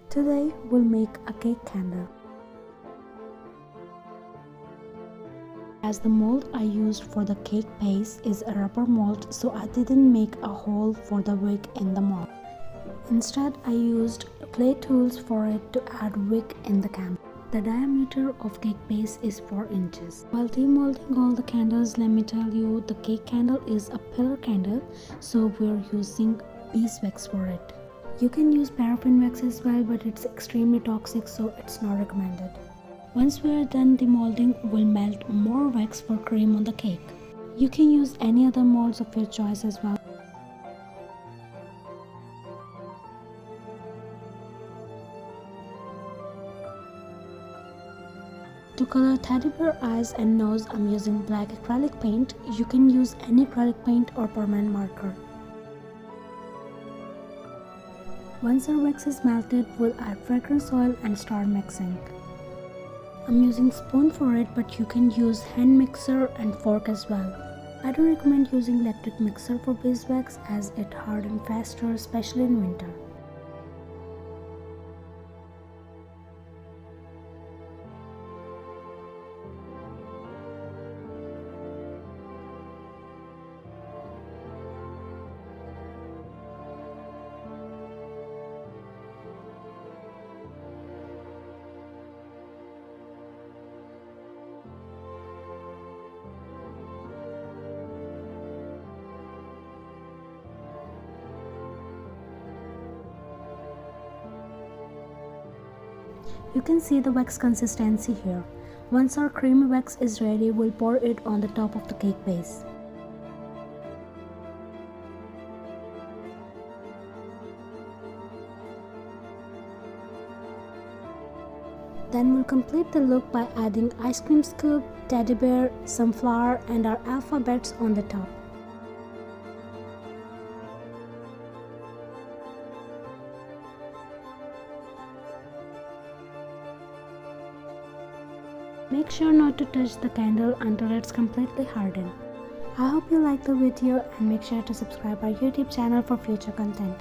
Today we'll make a cake candle. As the mold I used for the cake base is a rubber mold, so I didn't make a hole for the wick in the mold. Instead, I used clay tools for it to add wick in the candle. The diameter of cake base is 4 inches. While demolding all the candles, let me tell you, the cake candle is a pillar candle, so we're using beeswax for it. You can use paraffin wax as well, but it's extremely toxic, so it's not recommended. Once we are done demolding, we'll melt more wax for cream on the cake. You can use any other molds of your choice as well. To color teddy bear eyes and nose, I'm using black acrylic paint. You can use any acrylic paint or permanent marker. Once our wax is melted, we'll add fragrance oil and start mixing. I'm using spoon for it, but you can use hand mixer and fork as well. I don't recommend using electric mixer for beeswax as it hardens faster, especially in winter. You can see the wax consistency here. Once our creamy wax is ready, we'll pour it on the top of the cake base. Then we'll complete the look by adding ice cream scoop, teddy bear, some flour and our alphabets on the top. Make sure not to touch the candle until it's completely hardened. I hope you liked the video and make sure to subscribe our YouTube channel for future content.